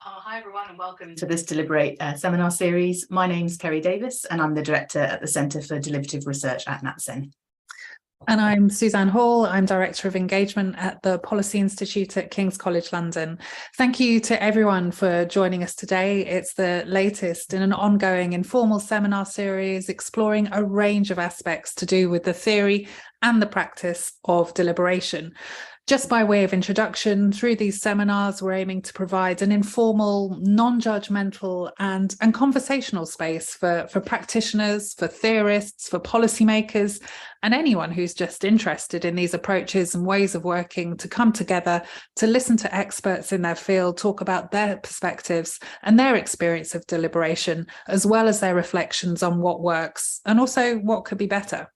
Hi everyone and welcome to this Deliberate seminar series. My name's Ceri Davies and I'm the Director at the Centre for Deliberative Research at NatSen. And I'm Suzanne Hall. I'm Director of Engagement at the Policy Institute at King's College London. Thank you to everyone for joining us today. It's the latest in an ongoing informal seminar series exploring a range of aspects to do with the theory and the practice of deliberation. Just by way of introduction, through these seminars, we're aiming to provide an informal, non-judgmental and conversational space for practitioners, for theorists, for policymakers, and anyone who's just interested in these approaches and ways of working to come together to listen to experts in their field, talk about their perspectives and their experience of deliberation, as well as their reflections on what works and also what could be better.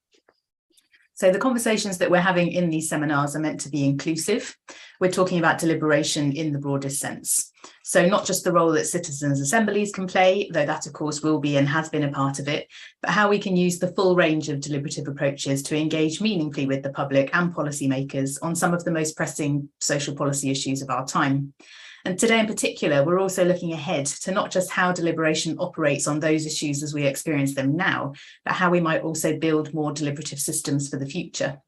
So the conversations that we're having in these seminars are meant to be inclusive. We're talking about deliberation in the broadest sense. So not just the role that citizens' assemblies can play, though that of course will be and has been a part of it, but how we can use the full range of deliberative approaches to engage meaningfully with the public and policymakers on some of the most pressing social policy issues of our time. And today in particular, we're also looking ahead to not just how deliberation operates on those issues as we experience them now, but how we might also build more deliberative systems for the future.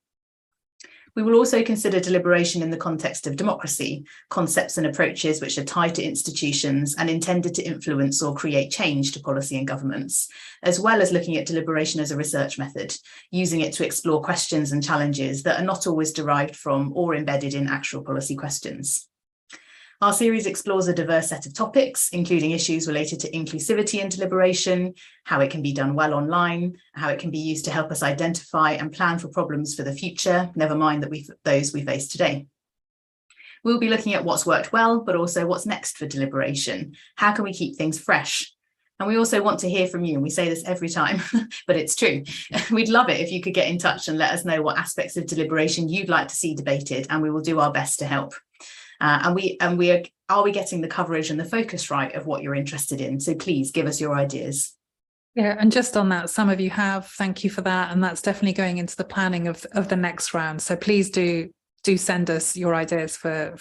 We will also consider deliberation in the context of democracy, concepts and approaches which are tied to institutions and intended to influence or create change to policy and governments, as well as looking at deliberation as a research method, using it to explore questions and challenges that are not always derived from or embedded in actual policy questions. Our series explores a diverse set of topics, including issues related to inclusivity and deliberation, how it can be done well online, how it can be used to help us identify and plan for problems for the future, never mind those we face today. We'll be looking at what's worked well, but also what's next for deliberation. How can we keep things fresh? And we also want to hear from you, and we say this every time, but it's true. We'd love it if you could get in touch and let us know what aspects of deliberation you'd like to see debated, and we will do our best to help. Are we getting the coverage and the focus right of what you're interested in? So please give us your ideas. Yeah, and just on that, some of you have, thank you for that. And that's definitely going into the planning of the next round. So please do send us your ideas for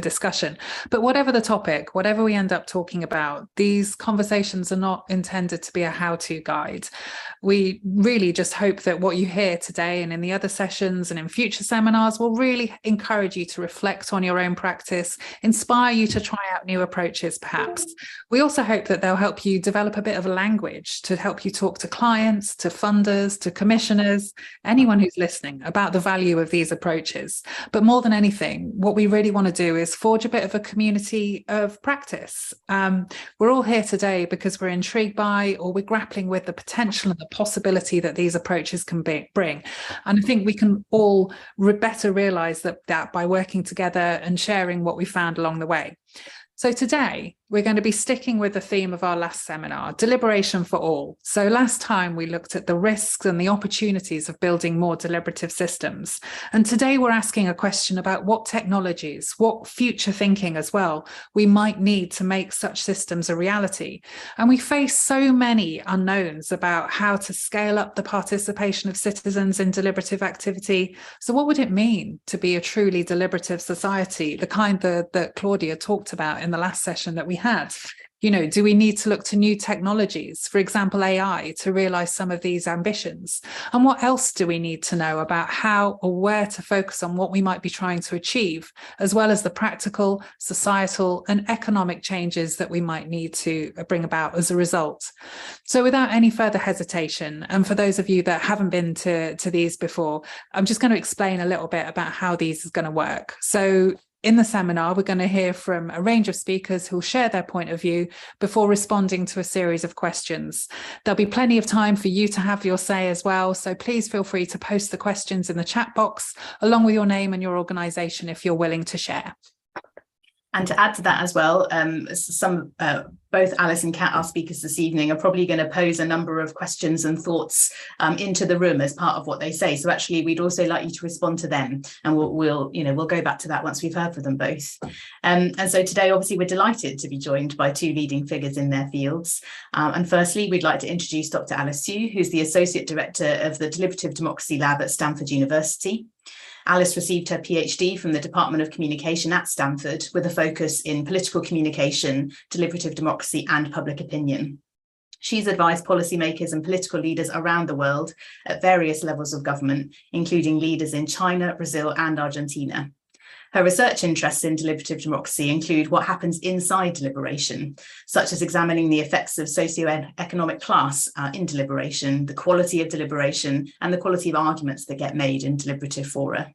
discussion. But whatever the topic, whatever we end up talking about, these conversations are not intended to be a how-to guide. We really just hope that what you hear today and in the other sessions and in future seminars will really encourage you to reflect on your own practice, inspire you to try out new approaches perhaps. We also hope that they'll help you develop a bit of a language to help you talk to clients, to funders, to commissioners, anyone who's listening about the value of these approaches. But more than anything, what we really want to do is forge a bit of a community of practice. We're all here today because we're intrigued by or we're grappling with the potential and the possibility that these approaches can bring. And I think we can all better realise that by working together and sharing what we found along the way. So today, we're going to be sticking with the theme of our last seminar, Deliberation for All. So last time we looked at the risks and the opportunities of building more deliberative systems. And today we're asking a question about what technologies, what future thinking as well, we might need to make such systems a reality. And we face so many unknowns about how to scale up the participation of citizens in deliberative activity. So what would it mean to be a truly deliberative society, the kind that Claudia talked about in the last session that we had? You know, do we need to look to new technologies, for example, AI, to realise some of these ambitions? And what else do we need to know about how or where to focus on what we might be trying to achieve, as well as the practical, societal and economic changes that we might need to bring about as a result? So without any further hesitation, and for those of you that haven't been to these before, I'm just going to explain a little bit about how these is going to work. So in the seminar, we're going to hear from a range of speakers who'll share their point of view before responding to a series of questions. There'll be plenty of time for you to have your say as well, so please feel free to post the questions in the chat box, along with your name and your organisation if you're willing to share. And to add to that as well, both Alice and Kat, our speakers this evening, are probably going to pose a number of questions and thoughts into the room as part of what they say. So actually, we'd also like you to respond to them, and we'll go back to that once we've heard from them both. And so today, obviously, we're delighted to be joined by two leading figures in their fields. And firstly, we'd like to introduce Dr. Alice Su, who's the Associate Director of the Deliberative Democracy Lab at Stanford University. Alice received her PhD from the Department of Communication at Stanford with a focus in political communication, deliberative democracy, and public opinion. She's advised policymakers and political leaders around the world at various levels of government, including leaders in China, Brazil, and Argentina. Her research interests in deliberative democracy include what happens inside deliberation, such as examining the effects of socioeconomic class in deliberation, the quality of deliberation, and the quality of arguments that get made in deliberative fora.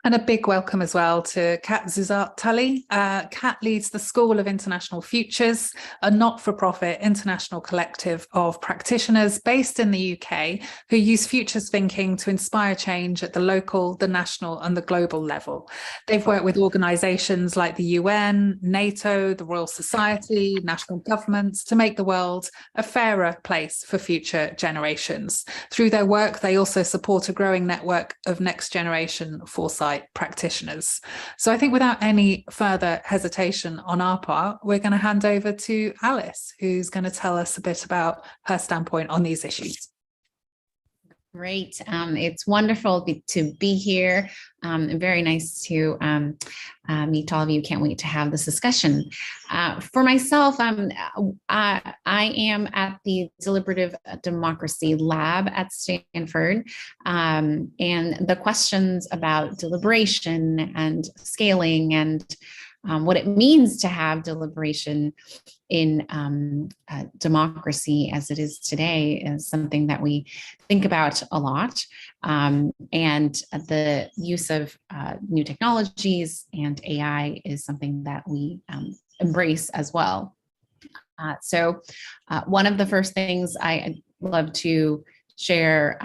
And a big welcome as well to Kat Zuzat-Tully. Kat leads the School of International Futures, a not-for-profit international collective of practitioners based in the UK who use futures thinking to inspire change at the local, the national and the global level. They've worked with organisations like the UN, NATO, the Royal Society, national governments to make the world a fairer place for future generations. Through their work, they also support a growing network of next generation foresight practitioners. So I think without any further hesitation on our part, we're going to hand over to Alice, who's going to tell us a bit about her standpoint on these issues. Great. It's wonderful to be here. Very nice to meet all of you. Can't wait to have this discussion. For myself, I am at the Deliberative Democracy Lab at Stanford. And the questions about deliberation and scaling and what it means to have deliberation in democracy as it is today is something that we think about a lot. And the use of new technologies and AI is something that we embrace as well. So one of the first things I love to share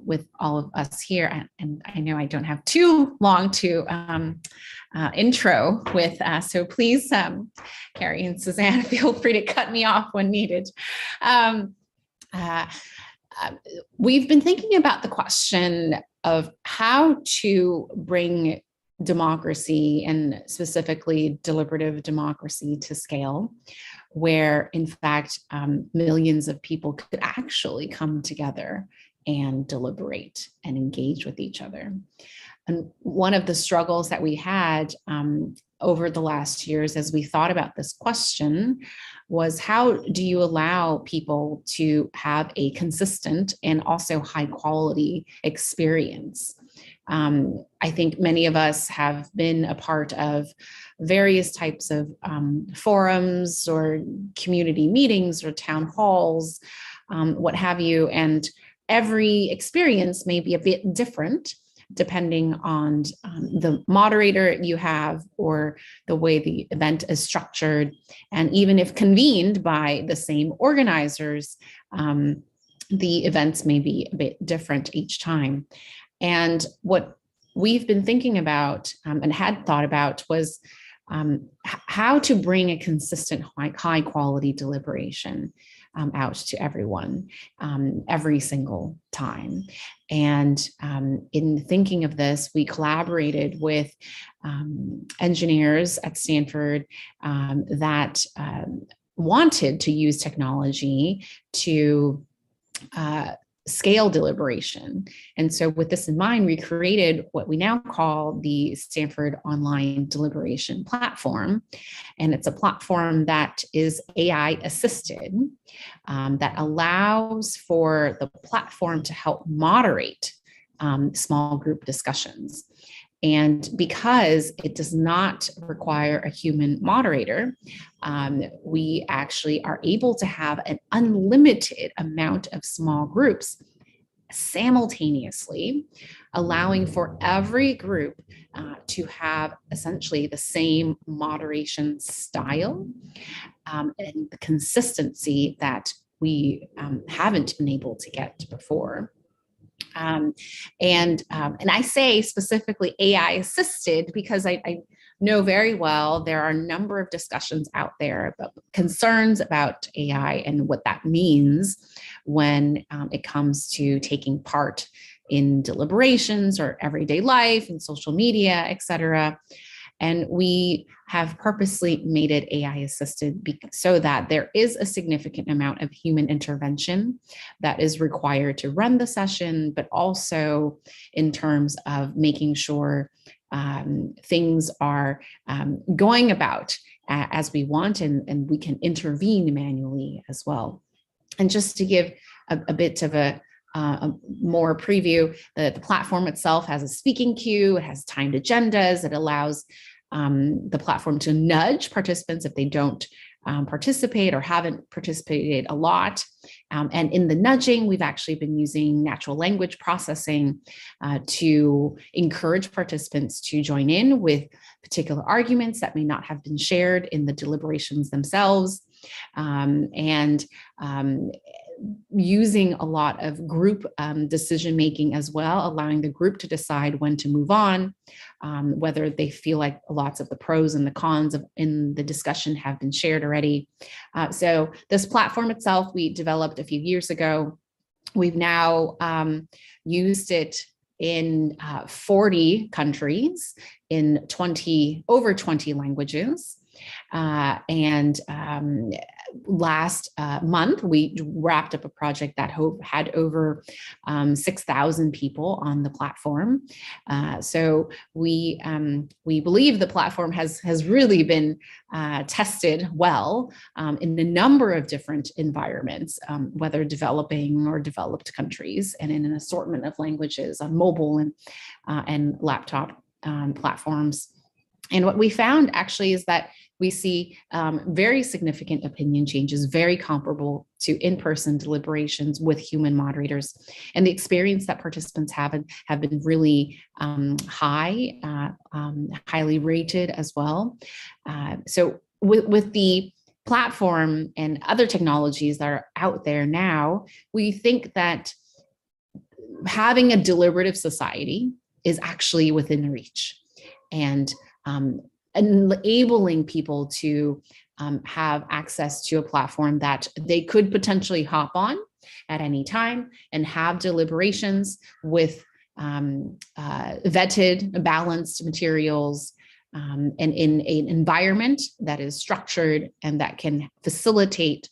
with all of us here, and I know I don't have too long to intro with, so please, Ceri and Suzanne, feel free to cut me off when needed. We've been thinking about the question of how to bring democracy and specifically deliberative democracy to scale, where in fact millions of people could actually come together and deliberate and engage with each other. And one of the struggles that we had over the last years as we thought about this question was, how do you allow people to have a consistent and also high quality experience? I think many of us have been a part of various types of forums or community meetings or town halls, what have you, and every experience may be a bit different depending on the moderator you have or the way the event is structured. And even if convened by the same organizers, the events may be a bit different each time. And what we've been thinking about and had thought about was how to bring a consistent high quality deliberation out to everyone every single time. And in thinking of this, we collaborated with engineers at Stanford that wanted to use technology to scale deliberation. And so with this in mind, we created what we now call the Stanford Online Deliberation Platform. And it's a platform that is AI assisted, that allows for the platform to help moderate small group discussions. And because it does not require a human moderator, we actually are able to have an unlimited amount of small groups simultaneously, allowing for every group to have essentially the same moderation style and the consistency that we haven't been able to get before. And I say specifically AI assisted because I know very well there are a number of discussions out there about concerns about AI and what that means when it comes to taking part in deliberations or everyday life and social media, et cetera. And we have purposely made it AI assisted so that there is a significant amount of human intervention that is required to run the session, but also in terms of making sure things are going about as we want, and we can intervene manually as well. And just to give a bit of a more preview, the platform itself has a speaking queue, it has timed agendas, it allows the platform to nudge participants if they don't participate or haven't participated a lot. And in the nudging, we've actually been using natural language processing to encourage participants to join in with particular arguments that may not have been shared in the deliberations themselves. And using a lot of group decision making as well, allowing the group to decide when to move on, whether they feel like lots of the pros and the cons in the discussion have been shared already. So this platform itself, we developed a few years ago. We've now used it in 40 countries in over 20 languages. And last month, we wrapped up a project that had over 6,000 people on the platform. So we believe the platform has really been tested well in a number of different environments, whether developing or developed countries, and in an assortment of languages on mobile and laptop platforms. And what we found actually is that we see very significant opinion changes, very comparable to in-person deliberations with human moderators. And the experience that participants have been really highly rated as well. So with the platform and other technologies that are out there now, we think that having a deliberative society is actually within reach. And enabling people to have access to a platform that they could potentially hop on at any time and have deliberations with vetted, balanced materials, and in an environment that is structured and that can facilitate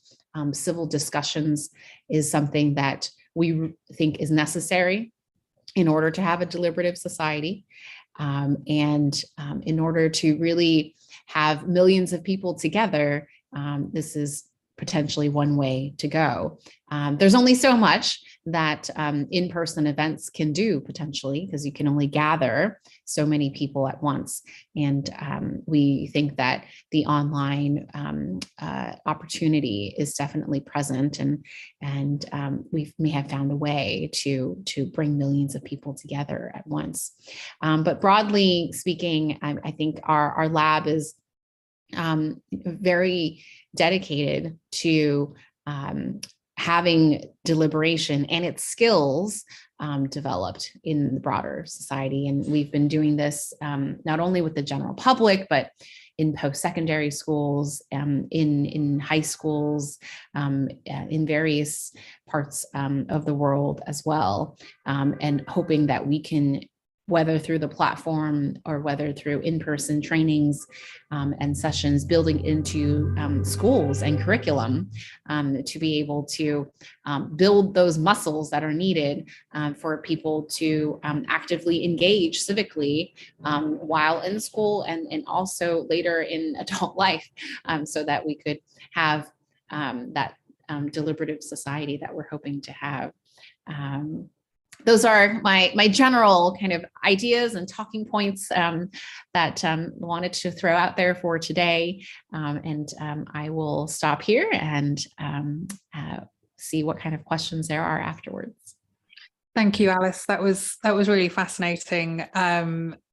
civil discussions is something that we think is necessary in order to have a deliberative society. And in order to really have millions of people together, this is potentially one way to go. There's only so much that in-person events can do potentially, because you can only gather so many people at once. And we think that the online opportunity is definitely present, and we may have found a way to bring millions of people together at once. But broadly speaking, I think our lab is very dedicated to having deliberation and its skills developed in the broader society. And we've been doing this not only with the general public, but in post-secondary schools, in high schools, in various parts of the world as well, and hoping that we can, whether through the platform or whether through in-person trainings and sessions, building into schools and curriculum to be able to build those muscles that are needed for people to actively engage civically while in school and also later in adult life, so that we could have that deliberative society that we're hoping to have. Those are my general kind of ideas and talking points that wanted to throw out there for today. And I will stop here and see what kind of questions there are afterwards. Thank you, Alice. That was really fascinating.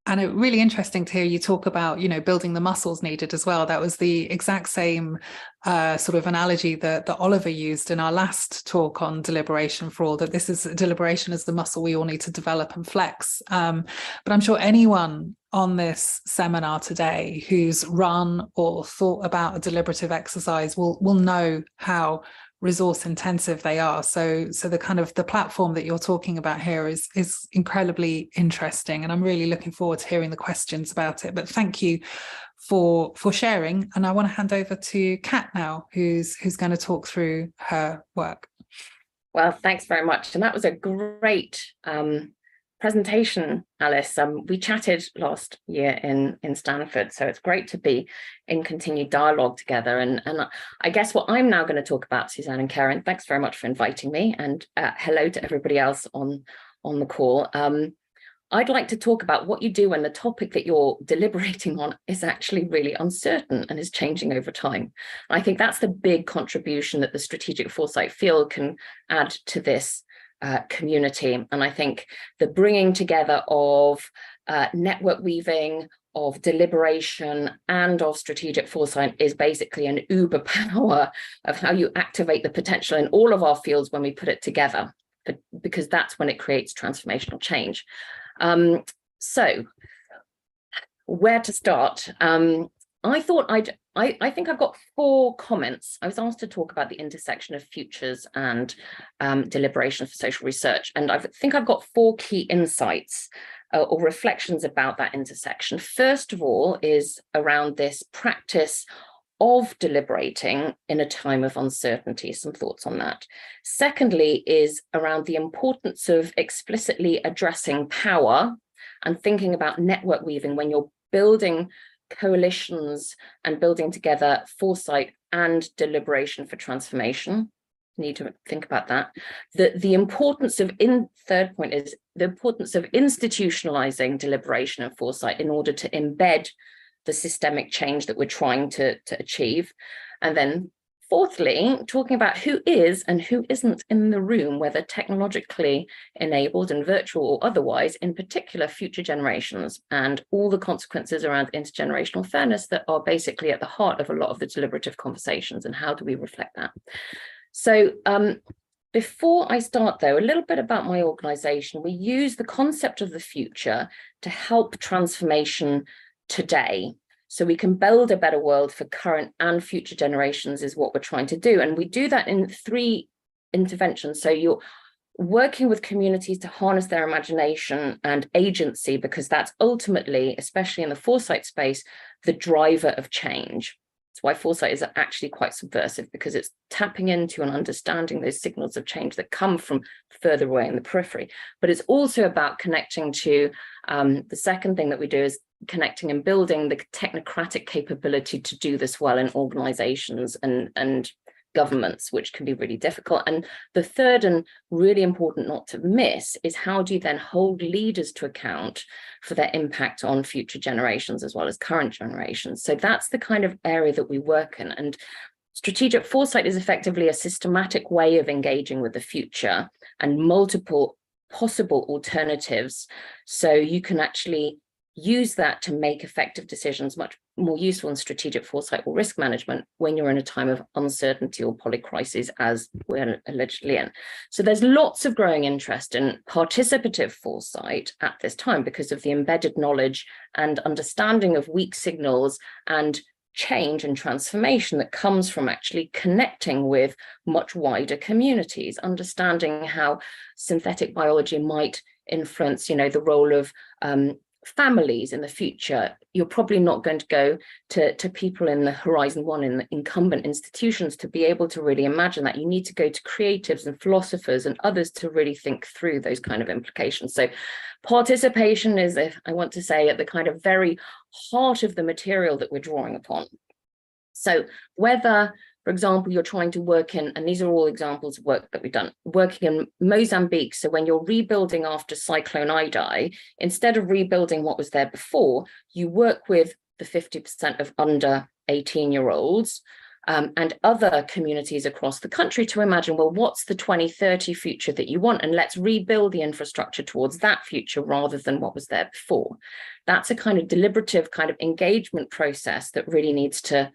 And it really interesting to hear you talk about, building the muscles needed as well. That was the exact same sort of analogy that Oliver used in our last talk on deliberation for all, that this is deliberation as the muscle we all need to develop and flex. But I'm sure anyone on this seminar today who's run or thought about a deliberative exercise will know how resource intensive they are. So the kind of the platform that you're talking about here is incredibly interesting, and I'm really looking forward to hearing the questions about it. But thank you for sharing, and I want to hand over to Kat now, who's going to talk through her work. Well, thanks very much, and that was a great presentation, Alice. We chatted last year in Stanford, so it's great to be in continued dialogue together. And I guess what I'm now going to talk about, Suzanne and Karen, thanks very much for inviting me, and hello to everybody else on the call. I'd like to talk about what you do when the topic that you're deliberating on is actually really uncertain and is changing over time. I think that's the big contribution that the strategic foresight field can add to this community. And I think the bringing together of network weaving, of deliberation, and of strategic foresight is basically an uber power of how you activate the potential in all of our fields when we put it together, because that's when it creates transformational change. So where to start? I thought I think I've got 4 comments. I was asked to talk about the intersection of futures and deliberation for social research. And I think I've got 4 key insights or reflections about that intersection. First of all is around this practice of deliberating in a time of uncertainty, some thoughts on that. Secondly is around the importance of explicitly addressing power and thinking about network weaving when you're building coalitions and building together foresight and deliberation for transformation. You need to think about that. The importance of, third point is the importance of institutionalizing deliberation and foresight in order to embed the systemic change that we're trying to achieve. And then fourthly, talking about who is and who isn't in the room, whether technologically enabled and virtual or otherwise, in particular future generations, and all the consequences around intergenerational fairness that are basically at the heart of a lot of the deliberative conversations, and how do we reflect that. So before I start though, a little bit about my organization. We use the concept of the future to help transformation today, so we can build a better world for current and future generations is what we're trying to do. And we do that in 3 interventions. So you're working with communities to harness their imagination and agency, because that's ultimately, especially in the foresight space, the driver of change. That's why foresight is actually quite subversive, because it's tapping into and understanding those signals of change that come from further away in the periphery. But it's also about connecting to the second thing that we do is connecting and building the technocratic capability to do this well in organizations and governments, which can be really difficult. And the third and really important not to miss is how do you then hold leaders to account for their impact on future generations as well as current generations. So that's the kind of area that we work in. And strategic foresight is effectively a systematic way of engaging with the future and multiple possible alternatives. So you can actually use that to make effective decisions, much more useful in strategic foresight or risk management when you're in a time of uncertainty or polycrisis, as we're allegedly in. So there's lots of growing interest in participative foresight at this time because of the embedded knowledge and understanding of weak signals and change and transformation that comes from actually connecting with much wider communities, understanding how synthetic biology might influence, the role of families in the future. You're probably not going to go to people in the Horizon 1 in the incumbent institutions to be able to really imagine that. You need to go to creatives and philosophers and others to really think through those kind of implications. So participation is, I want to say, at the kind of very heart of the material that we're drawing upon. So whether, for example, you're trying to work in, and these are all examples of work that we've done, working in Mozambique. So when you're rebuilding after Cyclone Idai, instead of rebuilding what was there before, you work with the 50% of under 18-year-olds and other communities across the country to imagine, well, what's the 2030 future that you want? And let's rebuild the infrastructure towards that future rather than what was there before. That's a kind of deliberative kind of engagement process that really needs to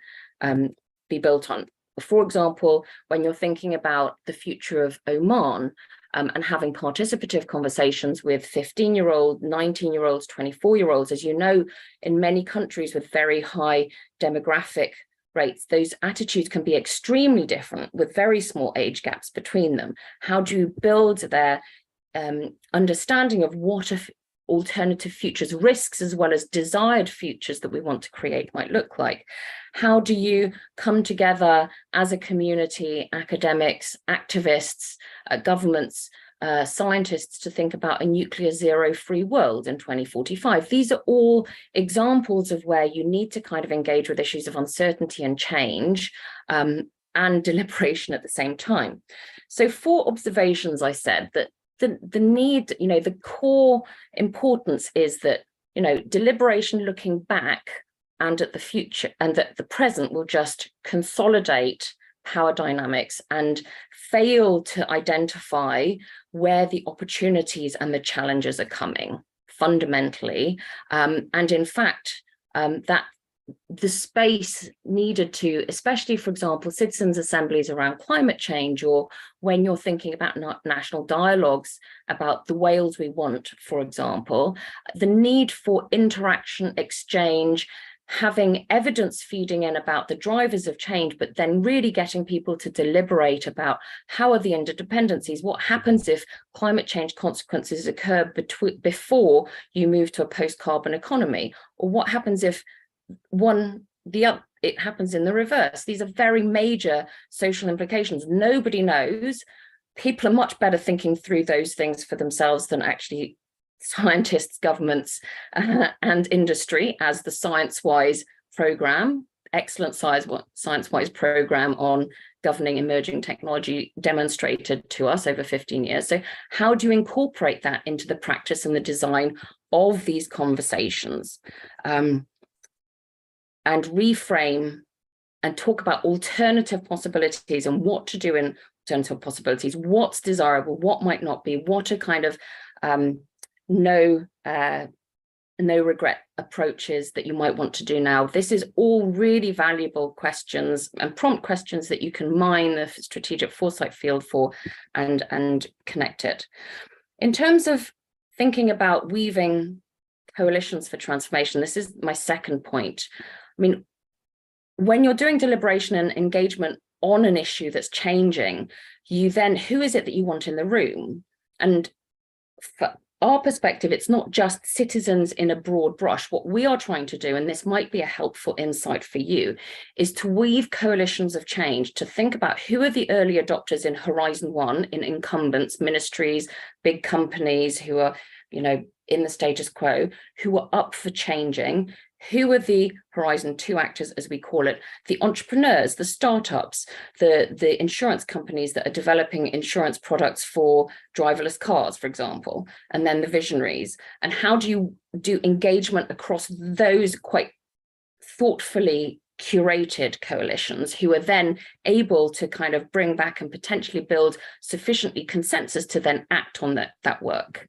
be built on. For example, when you're thinking about the future of Oman and having participative conversations with 15-year-olds, 19-year-olds, 24-year-olds, as you know, in many countries with very high demographic rates, those attitudes can be extremely different with very small age gaps between them. How do you build their understanding of what alternative futures, risks as well as desired futures that we want to create might look like? How do you come together as a community, academics, activists, governments, scientists, to think about a nuclear zero free world in 2045? These are all examples of where you need to kind of engage with issues of uncertainty and change and deliberation at the same time. So 4 observations. I said that the need, the core importance is that, deliberation looking back and at the future and at the present will just consolidate power dynamics and fail to identify where the opportunities and the challenges are coming fundamentally. And in fact, that the space needed to, especially, for example, citizens' assemblies around climate change, or when you're thinking about national dialogues about the Wales we want, for example, the need for interaction, exchange, having evidence feeding in about the drivers of change, but then really getting people to deliberate about how are the interdependencies, what happens if climate change consequences occur before you move to a post-carbon economy, or what happens if it happens in the reverse. These are very major social implications. Nobody knows. People are much better thinking through those things for themselves than actually scientists, governments, and industry, as the ScienceWise program, excellent ScienceWise program on governing emerging technology demonstrated to us over 15 years. So how do you incorporate that into the practice and the design of these conversations? And reframe and talk about alternative possibilities and what to do in alternative possibilities, what's desirable, what might not be, what are kind of no regret approaches that you might want to do now. This is all really valuable questions and prompt questions that you can mine the strategic foresight field for and connect it. In terms of thinking about weaving coalitions for transformation, this is my second point. I mean, when you're doing deliberation and engagement on an issue that's changing, you then, who is it that you want in the room? And for our perspective, it's not just citizens in a broad brush. What we are trying to do, and this might be a helpful insight for you, is to weave coalitions of change, to think about who are the early adopters in Horizon 1, in incumbents, ministries, big companies who are, in the status quo, who are up for changing. Who are the Horizon 2 actors, as we call it, the entrepreneurs, the startups, the insurance companies that are developing insurance products for driverless cars, for example, and then the visionaries. And how do you do engagement across those quite thoughtfully curated coalitions who are then able to kind of bring back and potentially build sufficiently consensus to then act on that work?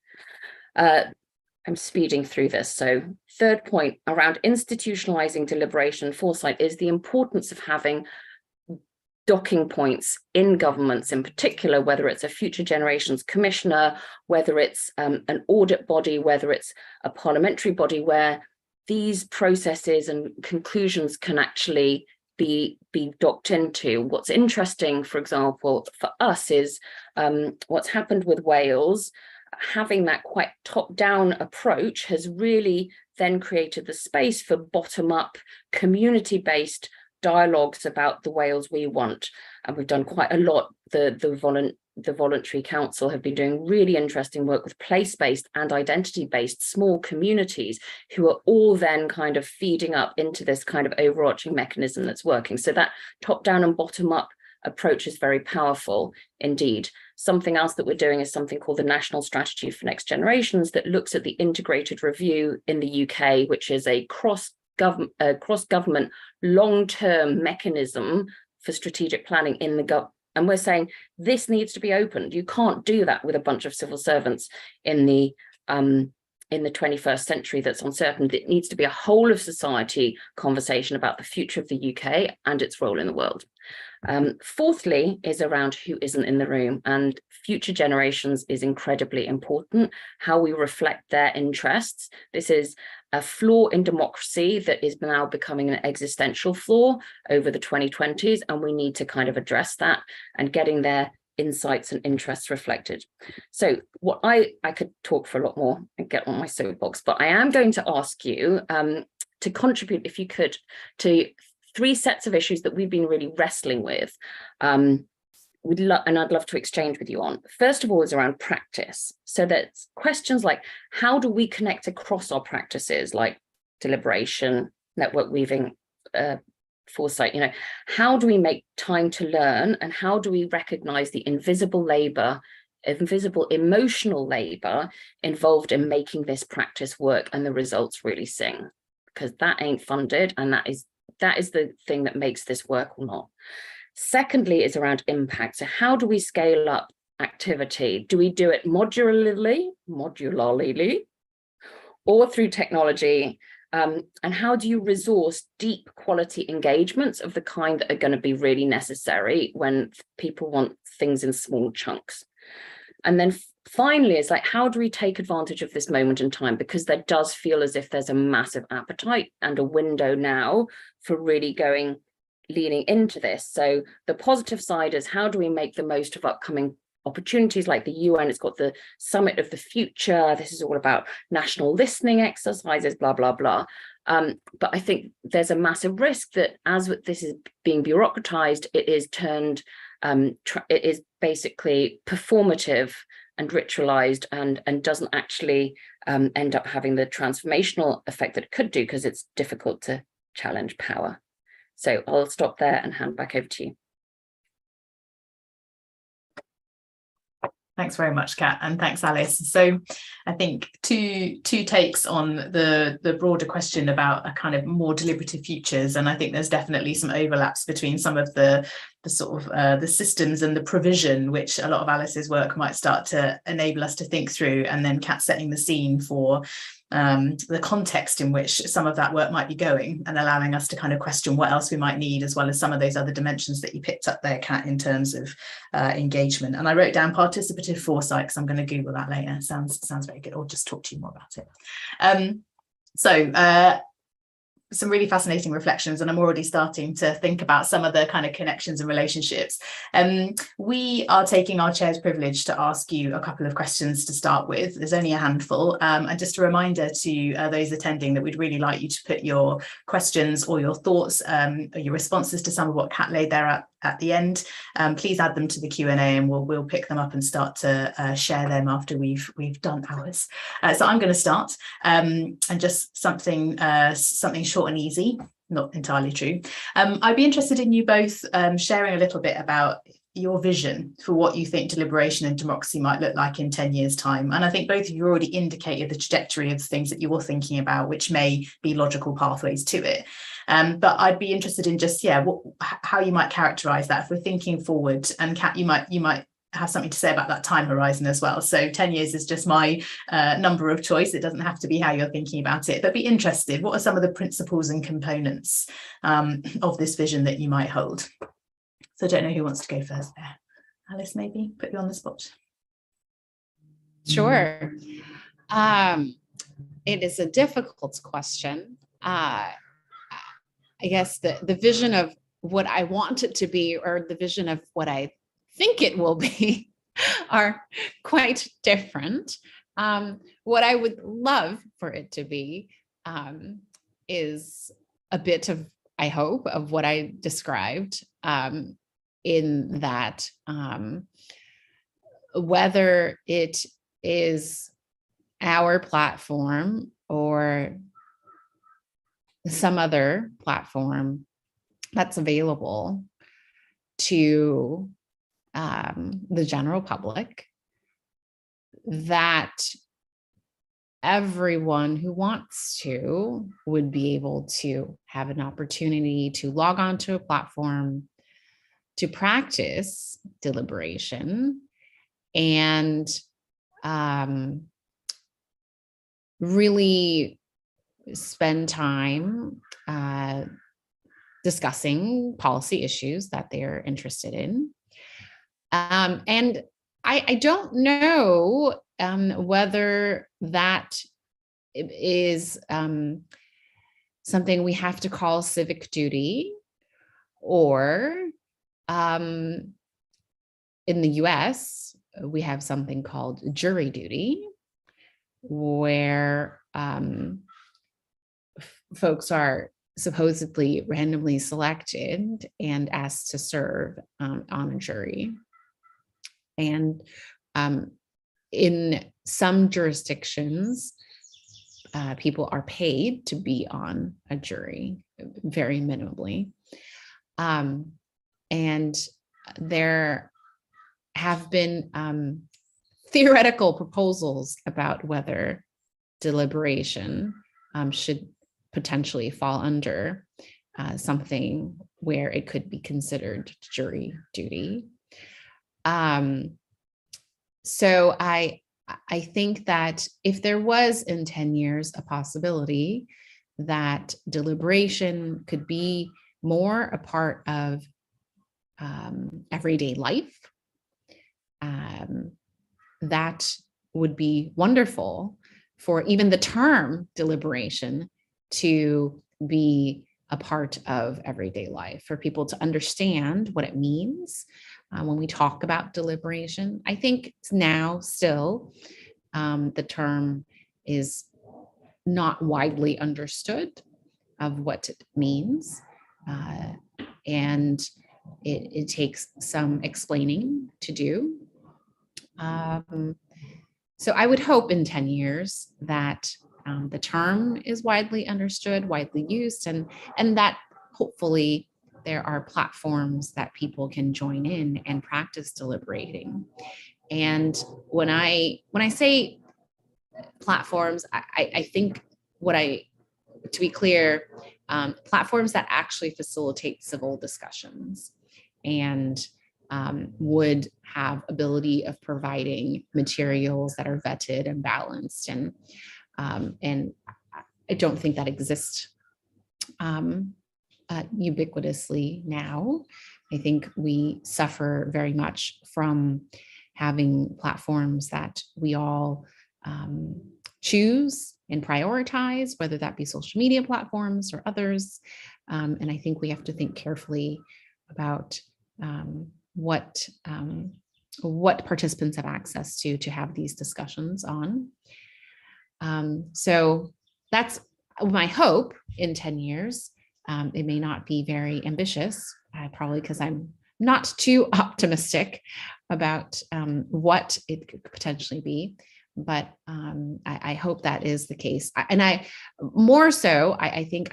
I'm speeding through this. So third point around institutionalizing deliberation and foresight is the importance of having docking points in governments, in particular, whether it's a future generations commissioner, whether it's an audit body, whether it's a parliamentary body, where these processes and conclusions can actually be docked into. What's interesting, for example, for us is what's happened with Wales. Having that quite top-down approach has really then created the space for bottom-up, community-based dialogues about the Wales we want. And we've done quite a lot. The Voluntary Council have been doing really interesting work with place-based and identity-based small communities who are all then kind of feeding up into this kind of overarching mechanism that's working. So that top-down and bottom-up approach is very powerful indeed. Something else that we're doing is something called the National Strategy for Next Generations that looks at the integrated review in the UK, which is a cross-government long-term mechanism for strategic planning in the government. And we're saying this needs to be opened. You can't do that with a bunch of civil servants in the 21st century that's uncertain. It needs to be a whole of society conversation about the future of the UK and its role in the world. Fourthly is around who isn't in the room, and future generations is incredibly important, how we reflect their interests. This is a flaw in democracy that is now becoming an existential flaw over the 2020s, and we need to kind of address that and getting their insights and interests reflected. So what I could talk for a lot more and get on my soapbox, but I am going to ask you to contribute, if you could, to 3 sets of issues that we've been really wrestling with, and I'd love to exchange with you on. First of all is around practice. So that's questions like, how do we connect across our practices, like deliberation, network weaving, foresight? How do we make time to learn, and how do we recognize the invisible emotional labor involved in making this practice work and the results really sing? Because that ain't funded, and that is the thing that makes this work or not. Secondly is around impact. So how do we scale up activity? Do we do it modularly, or through technology? And how do you resource deep quality engagements of the kind that are going to be really necessary when people want things in small chunks? And then finally, it's like, how do we take advantage of this moment in time? Because there does feel as if there's a massive appetite and a window now for really leaning into this. So the positive side is, how do we make the most of upcoming opportunities like the UN? It's got the Summit of the Future. This is all about national listening exercises, blah, blah, blah. But I think there's a massive risk that as this is being bureaucratized, it is turned, it is basically performative and ritualized, and doesn't actually end up having the transformational effect that it could do, because it's difficult to challenge power. So I'll stop there and hand back over to you. Thanks very much, Kat, and thanks, Alice. So I think two takes on the broader question about a kind of more deliberative futures, and I think there's definitely some overlaps between some of the sort of the systems and the provision, which a lot of Alice's work might start to enable us to think through, and then Kat setting the scene for the context in which some of that work might be going, and allowing us to kind of question what else we might need, as well as some of those other dimensions that you picked up there, Kat, in terms of engagement. And I wrote down participative foresight, because I'm going to Google that later. Sounds very good, or just talk to you more about it. Some really fascinating reflections, and I'm already starting to think about some of the kind of connections and relationships. We are taking our chair's privilege to ask you a couple of questions to start with. There's only a handful, and just a reminder to those attending that we'd really like you to put your questions or your thoughts or your responses to some of what Kat laid there at the end. Please add them to the Q&A, and we'll pick them up and start to share them after we've done ours. So I'm going to start, and just something short and easy, not entirely true. I'd be interested in you both sharing a little bit about your vision for what you think deliberation and democracy might look like in 10 years' time. And I think both of you already indicated the trajectory of the things that you were thinking about, which may be logical pathways to it. But I'd be interested in just, how you might characterize that if we're thinking forward. And Kat, you might have something to say about that time horizon as well. So 10 years is just my number of choice. It doesn't have to be how you're thinking about it, but be interested. What are some of the principles and components of this vision that you might hold? So I don't know who wants to go first there. Alice, maybe put you on the spot. Sure. It is a difficult question. I guess the vision of what I want it to be, or the vision of what I think it will be, are quite different. What I would love for it to be is a bit of, I hope, of what I described, in that whether it is our platform or some other platform that's available to the general public, that everyone who wants to would be able to have an opportunity to log on to a platform to practice deliberation and really spend time discussing policy issues that they're interested in. And I don't know whether that is something we have to call civic duty, or in the US, we have something called jury duty, where folks are supposedly randomly selected and asked to serve on a jury. And in some jurisdictions, people are paid to be on a jury, very minimally. And there have been theoretical proposals about whether deliberation should potentially fall under something where it could be considered jury duty. So I think that if there was in 10 years a possibility that deliberation could be more a part of everyday life, that would be wonderful for even the term deliberation to be a part of everyday life, for people to understand what it means when we talk about deliberation. I think now still the term is not widely understood of what it means. And it takes some explaining to do. So I would hope in 10 years that the term is widely understood, widely used, and that hopefully there are platforms that people can join in and practice deliberating. And when I say platforms, I think to be clear, platforms that actually facilitate civil discussions and would have ability of providing materials that are vetted and balanced. And I don't think that exists ubiquitously now. I think we suffer very much from having platforms that we all choose and prioritize, whether that be social media platforms or others. And I think we have to think carefully about what participants have access to have these discussions on. So that's my hope in 10 years. It may not be very ambitious, probably because I'm not too optimistic about what it could potentially be. But I hope that is the case. And I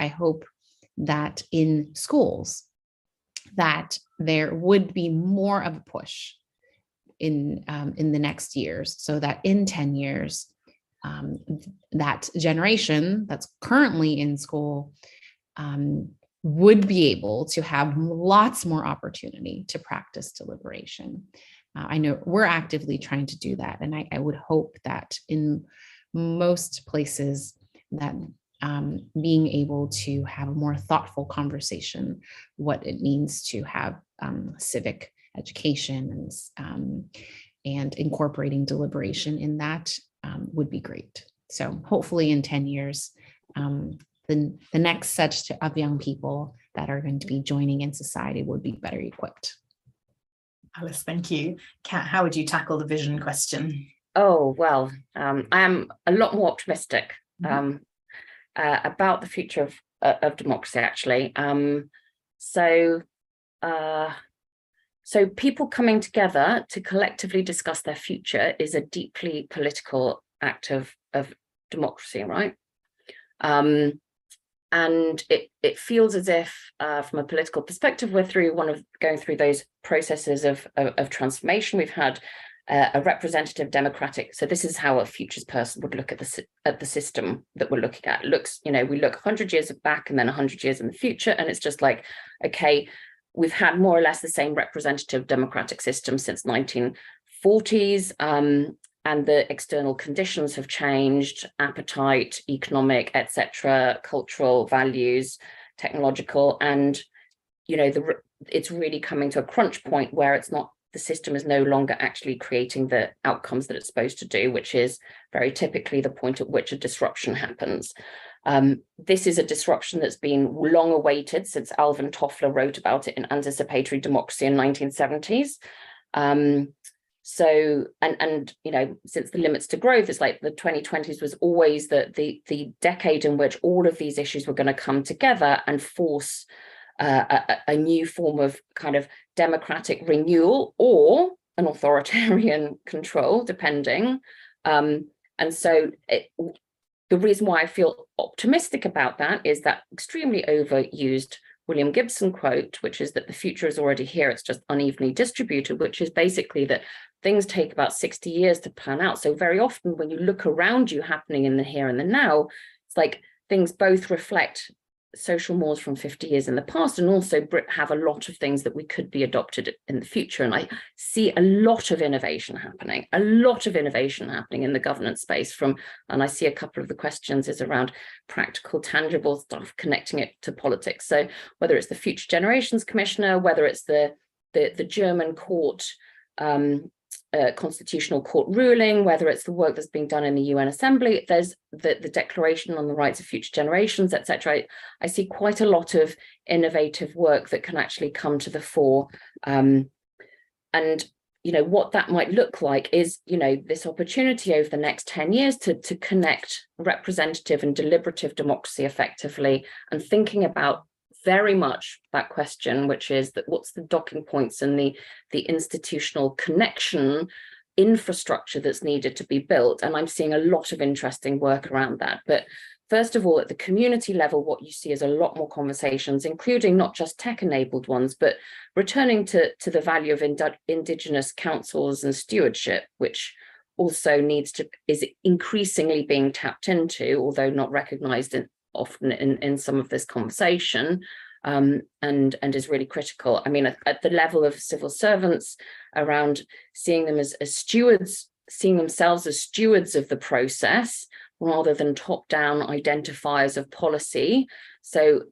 hope that in schools, that there would be more of a push in the next years, so that in 10 years, that generation that's currently in school would be able to have lots more opportunity to practice deliberation. I know we're actively trying to do that, and I would hope that in most places that being able to have a more thoughtful conversation, what it means to have civic education and incorporating deliberation in that would be great. So hopefully in 10 years, the next set of young people that are going to be joining in society would be better equipped. Alice, thank you. Kat, how would you tackle the vision question? Oh, well, I am a lot more optimistic about the future of democracy, actually. So people coming together to collectively discuss their future is a deeply political act of democracy, right? And it feels as if, from a political perspective, we're going through those processes of transformation. We've had a representative democratic. So this is how a futures person would look at the system that we're looking at. It looks, we look 100 years back and then 100 years in the future, and it's just like, okay, we've had more or less the same representative democratic system since 1940s. And the external conditions have changed: appetite, economic, etc., cultural values, technological, and it's really coming to a crunch point where the system is no longer actually creating the outcomes that it's supposed to do, which is very typically the point at which a disruption happens. This is a disruption that's been long awaited since Alvin Toffler wrote about it in Anticipatory Democracy in 1970s. So, since the limits to growth, it's like the 2020s was always the decade in which all of these issues were going to come together and force a new form of kind of democratic renewal or an authoritarian control, depending. And so the reason why I feel optimistic about that is that extremely overused William Gibson quote, which is that the future is already here, it's just unevenly distributed, which is basically that things take about 60 years to plan out. So very often when you look around you happening in the here and the now, it's like things both reflect social mores from 50 years in the past and also have a lot of things that we could be adopted in the future. And I see a lot of innovation happening in the governance space and I see a couple of the questions is around practical, tangible stuff, connecting it to politics. So whether it's the Future Generations Commissioner, whether it's the German court, constitutional court ruling, whether it's the work that's being done in the UN Assembly, there's the Declaration on the Rights of Future Generations, etc. I see quite a lot of innovative work that can actually come to the fore. And what that might look like is, this opportunity over the next 10 years to connect representative and deliberative democracy effectively, and thinking about very much that question, which is that what's the docking points and the institutional connection infrastructure that's needed to be built. And I'm seeing a lot of interesting work around that. But first of all, at the community level, what you see is a lot more conversations, including not just tech-enabled ones, but returning to the value of Indigenous councils and stewardship, which also is increasingly being tapped into, although not recognized often in some of this conversation, and is really critical. I mean, at the level of civil servants, around seeing them as stewards, seeing themselves as stewards of the process rather than top-down identifiers of policy. So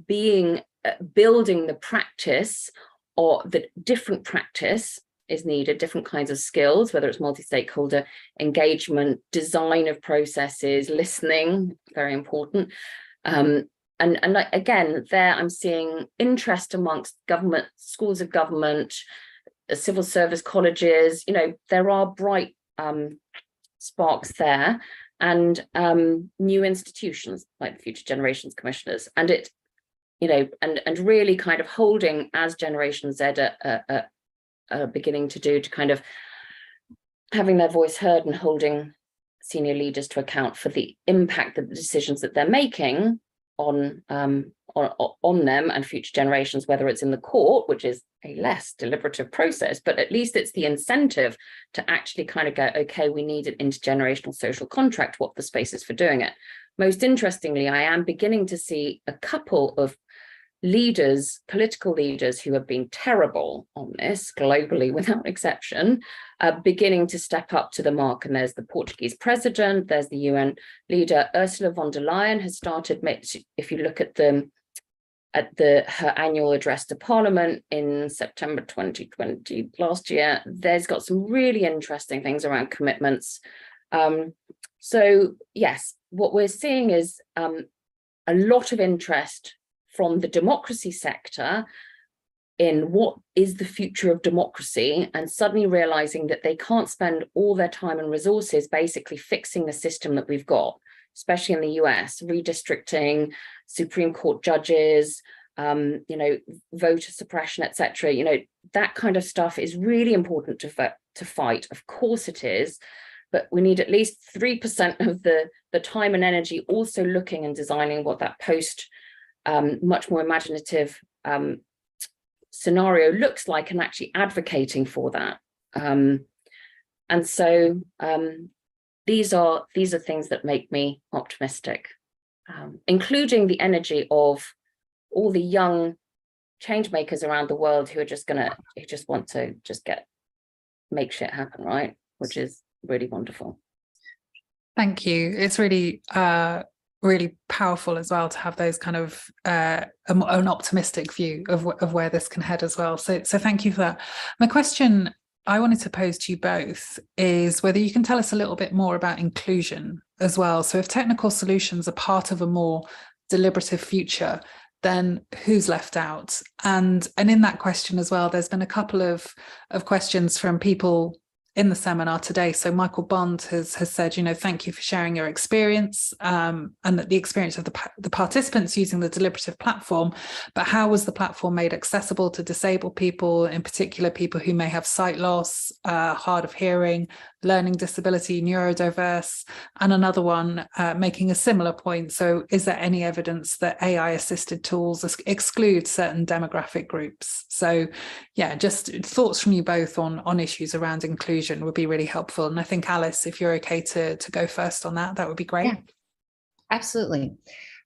building the practice, or the different practice is needed, different kinds of skills, whether it's multi-stakeholder engagement, design of processes, listening, very important. And again, there I'm seeing interest amongst government, schools of government, civil service colleges. There are bright sparks there, and new institutions like the Future Generations Commissioners, and and really kind of holding, as Generation Z beginning to do, to kind of having their voice heard and holding senior leaders to account for the impact that the decisions that they're making on them and future generations, whether it's in the court, which is a less deliberative process, but at least it's the incentive to actually kind of go, okay, we need an intergenerational social contract, what the space is for doing it. Most interestingly, I am beginning to see a couple of leaders, political leaders who have been terrible on this globally without exception, beginning to step up to the mark. And there's the Portuguese president, there's the UN leader, Ursula von der Leyen has started, if you look at her annual address to Parliament in September 2020, last year, there's got some really interesting things around commitments. So yes, what we're seeing is a lot of interest from the democracy sector in what is the future of democracy, and suddenly realizing that they can't spend all their time and resources basically fixing the system that we've got, especially in the US, redistricting, Supreme Court judges, voter suppression, etc. That kind of stuff is really important to fight. Of course it is, but we need at least 3% of the time and energy also looking and designing what that much more imaginative scenario looks like, and actually advocating for that. And so these are things that make me optimistic, including the energy of all the young change makers around the world who just want to make shit happen, right? Which is really wonderful. Thank you. It's really really powerful as well to have those kind of an optimistic view of where this can head as well. So thank you for that. My question I wanted to pose to you both is whether you can tell us a little bit more about inclusion as well. So if technical solutions are part of a more deliberative future, then who's left out? And in that question as well, there's been a couple of questions from people in the seminar today. So Michael Bond has said, thank you for sharing your experience and the experience of the participants using the deliberative platform, but how was the platform made accessible to disabled people, in particular people who may have sight loss, hard of hearing, learning disability, neurodiverse, and another one making a similar point. So is there any evidence that AI assisted tools exclude certain demographic groups? So yeah, just thoughts from you both on issues around inclusion would be really helpful. And I think Alice, if you're okay to go first on that would be great. Yeah, absolutely.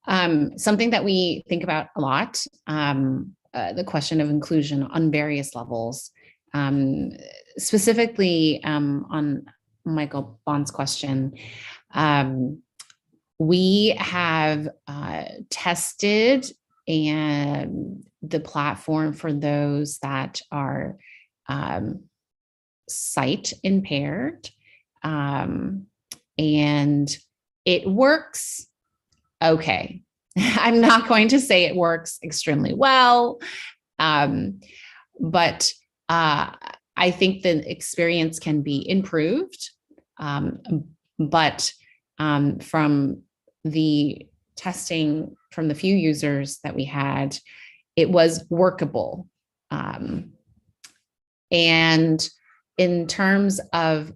Something that we think about a lot, the question of inclusion on various levels, specifically on Michael Bond's question. We have tested the platform for those that are sight impaired, and it works okay. I'm not going to say it works extremely well, but I think the experience can be improved. But from the testing from the few users that we had, it was workable. And in terms of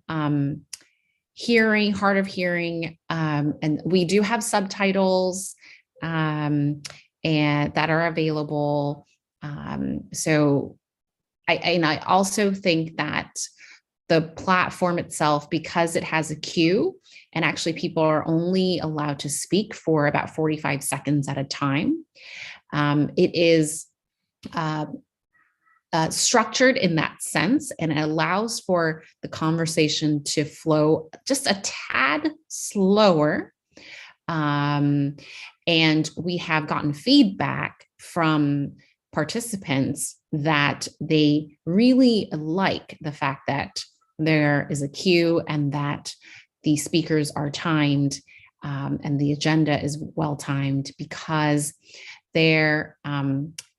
hearing, hard of hearing, and we do have subtitles and that are available. So I also think that the platform itself, because it has a queue, and actually people are only allowed to speak for about 45 seconds at a time, it is structured in that sense, and it allows for the conversation to flow just a tad slower. And we have gotten feedback from participants that they really like the fact that there is a queue and that the speakers are timed, and the agenda is well timed, because there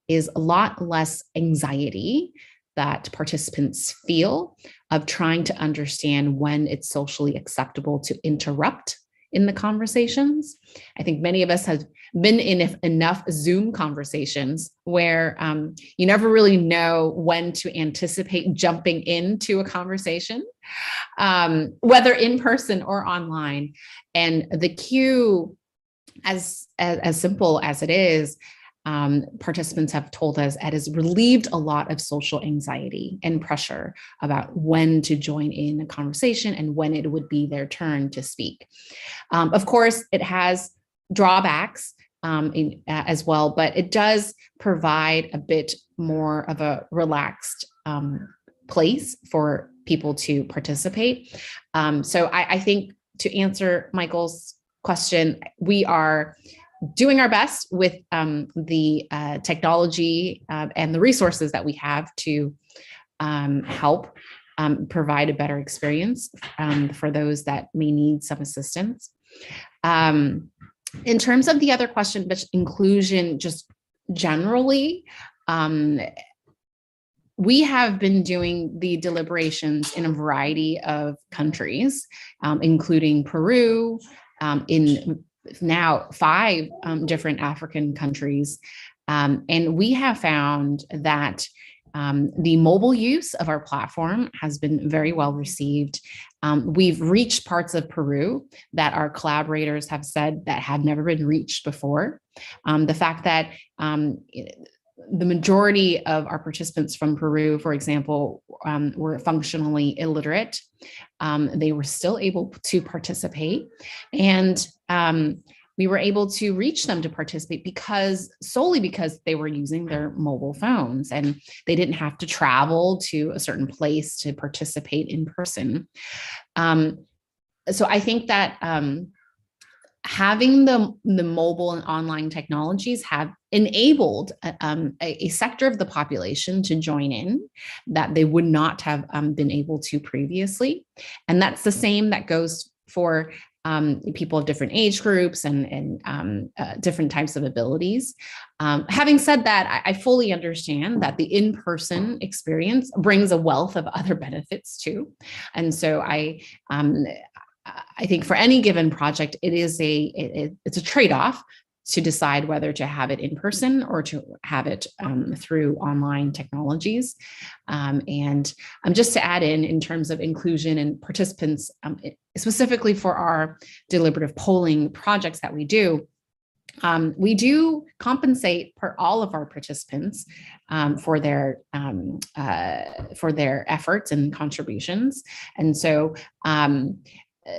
is a lot less anxiety that participants feel of trying to understand when it's socially acceptable to interrupt in the conversations. I think many of us have been in enough Zoom conversations where you never really know when to anticipate jumping into a conversation, whether in person or online. And the queue, as simple as it is, participants have told us it has relieved a lot of social anxiety and pressure about when to join in a conversation and when it would be their turn to speak. Of course, it has drawbacks as well, but it does provide a bit more of a relaxed place for people to participate. So I think, to answer Michael's question, we are doing our best with the technology and the resources that we have to help provide a better experience for those that may need some assistance. In terms of the other question, but inclusion just generally, we have been doing the deliberations in a variety of countries, including Peru, in now 5 different African countries. And we have found that the mobile use of our platform has been very well received. We've reached parts of Peru that our collaborators have said that had never been reached before. The fact that the majority of our participants from Peru, for example, were functionally illiterate. They were still able to participate, and we were able to reach them to participate solely because they were using their mobile phones and they didn't have to travel to a certain place to participate in person. So I think that having the mobile and online technologies have enabled a sector of the population to join in that they would not have been able to previously. And that's the same that goes for people of different age groups and different types of abilities. Having said that, I fully understand that the in-person experience brings a wealth of other benefits too. And so I think for any given project, it's a trade-off to decide whether to have it in person or to have it through online technologies. And just to add in terms of inclusion and participants, specifically for our deliberative polling projects that we do compensate for all of our participants for their efforts and contributions. And so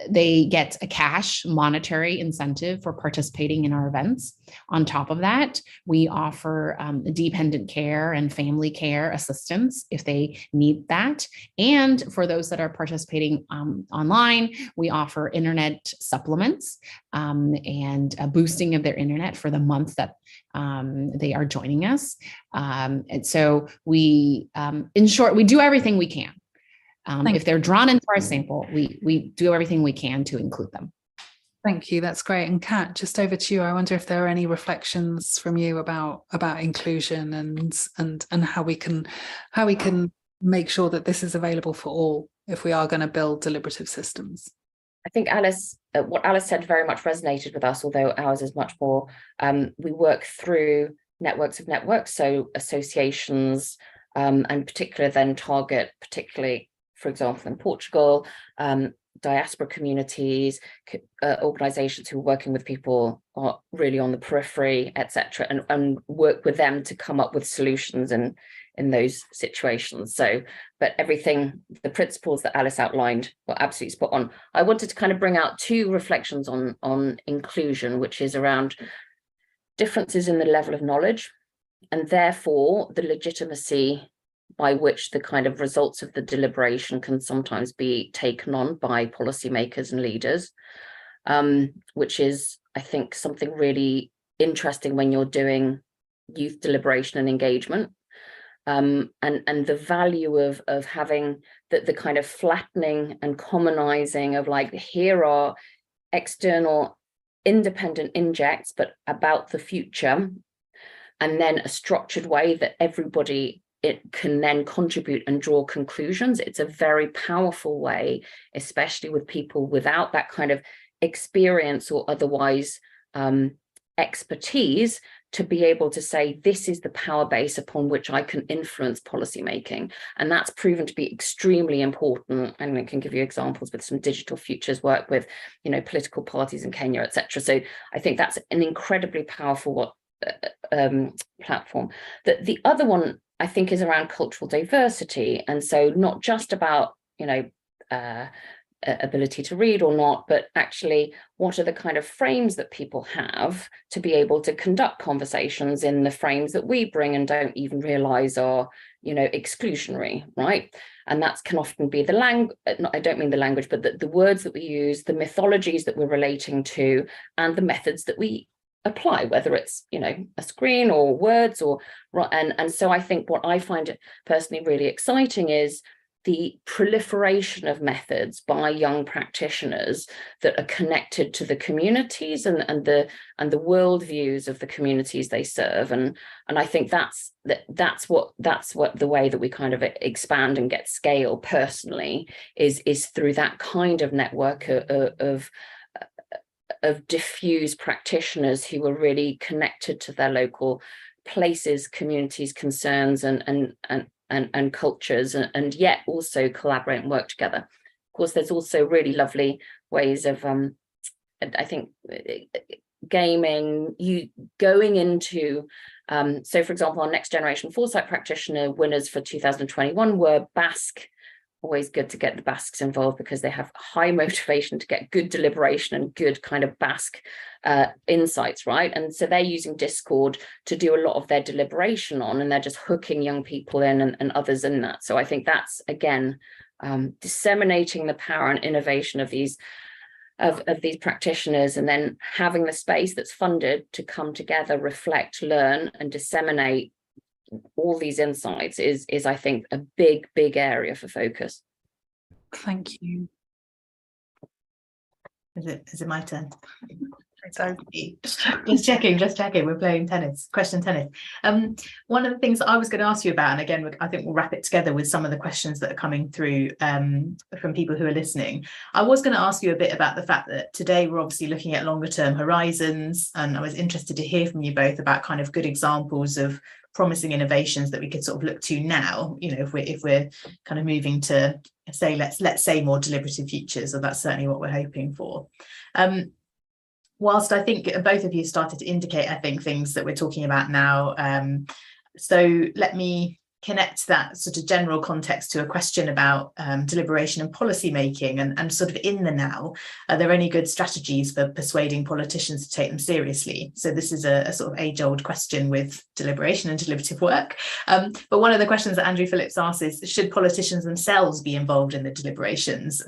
they get a cash monetary incentive for participating in our events. On top of that, we offer dependent care and family care assistance if they need that. And for those that are participating online, we offer internet supplements and a boosting of their internet for the month that they are joining us. And so we, in short, we do everything we can. If they're drawn into our sample, we do everything we can to include them. Thank you. That's great. And Kat, just over to you. I wonder if there are any reflections from you about inclusion and how we can make sure that this is available for all if we are going to build deliberative systems. I think Alice, what Alice said very much resonated with us, although ours is much more. We work through networks of networks, so associations, and particularly then target particularly, for example, in Portugal, diaspora communities, organizations who are working with people are really on the periphery, etc., and work with them to come up with solutions in those situations. So, but everything, the principles that Alice outlined were absolutely spot on. I wanted to kind of bring out two reflections on inclusion, which is around differences in the level of knowledge, and therefore the legitimacy by which the kind of results of the deliberation can sometimes be taken on by policymakers and leaders, which is, I think, something really interesting when you're doing youth deliberation and engagement, and the value of having the kind of flattening and commonizing of like, here are external independent injects, but about the future, and then a structured way that everybody can then contribute and draw conclusions. It's a very powerful way, especially with people without that kind of experience or otherwise expertise, to be able to say, this is the power base upon which I can influence policy making. And that's proven to be extremely important. And I can give you examples with some digital futures work with, political parties in Kenya, etc. So I think that's an incredibly powerful platform. The other one, I think, is around cultural diversity. And so not just about, ability to read or not, but actually what are the kind of frames that people have to be able to conduct conversations in the frames that we bring and don't even realize are, exclusionary, right? And that can often be the language, I don't mean the language, but the words that we use, the mythologies that we're relating to, and the methods that we apply, whether it's a screen or words and so I think what I find it personally really exciting is the proliferation of methods by young practitioners that are connected to the communities and the worldviews of the communities they serve, and I think that's what the way that we kind of expand and get scale personally is through that kind of network of diffuse practitioners who are really connected to their local places, communities, concerns, and cultures, and yet also collaborate and work together. Of course, there's also really lovely ways of, I think, gaming, you going into, so for example, our next generation foresight practitioner winners for 2021 were Basque. Always good to get the Basques involved because they have high motivation to get good deliberation and good kind of Basque insights, right? And so they're using Discord to do a lot of their deliberation on, and they're just hooking young people in and others in that. So I think that's, again, disseminating the power and innovation of these of these practitioners, and then having the space that's funded to come together, reflect, learn, and disseminate all these insights is I think a big area for focus. Thank you. Is it my turn? So just checking, we're playing question tennis. One of the things that I was going to ask you about, and again, I think we'll wrap it together with some of the questions that are coming through from people who are listening. I was going to ask you a bit about the fact that today we're obviously looking at longer term horizons, and I was interested to hear from you both about kind of good examples of promising innovations that we could sort of look to now, you know, if we're kind of moving to say, let's say more deliberative futures, or that's certainly what we're hoping for. Whilst I think both of you started to indicate, I think, things that we're talking about now. So let me connect that sort of general context to a question about deliberation and policy making, and sort of in the now, are there any good strategies for persuading politicians to take them seriously? So this is a sort of age-old question with deliberation and deliberative work. But one of the questions that Andrew Phillips asks is, should politicians themselves be involved in the deliberations?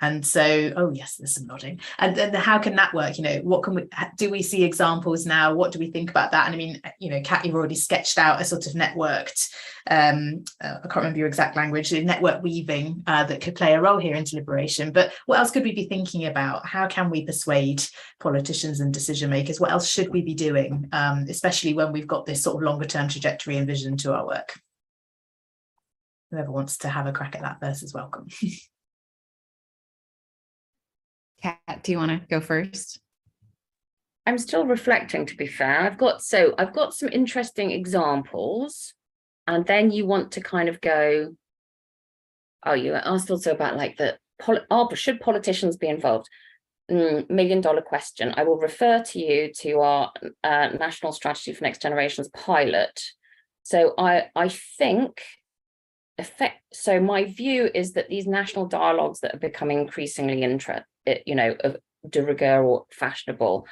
And so, oh yes, there's some nodding. And then how can that work? You know, what can we do? We see examples now. What do we think about that? And I mean, you know, Kat, you've already sketched out a sort of networked, I can't remember your exact language, network weaving that could play a role here in deliberation. But what else could we be thinking about? How can we persuade politicians and decision makers? What else should we be doing, especially when we've got this sort of longer term trajectory and vision to our work? Whoever wants to have a crack at that first is welcome. Kat, do you want to go first? I'm still reflecting, to be fair. I've got some interesting examples, and then you want to kind of go, oh, you asked also about like should politicians be involved? $1 million question. I will refer to you to our National Strategy for Next Generations pilot. So I think so my view is that these national dialogues that are becoming increasingly de rigueur or fashionable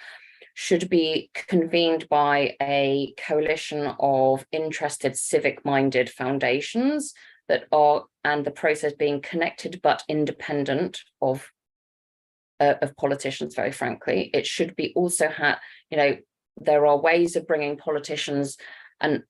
should be convened by a coalition of interested civic-minded foundations that are, and the process being connected but independent of politicians, very frankly. It should be also there are ways of bringing politicians, and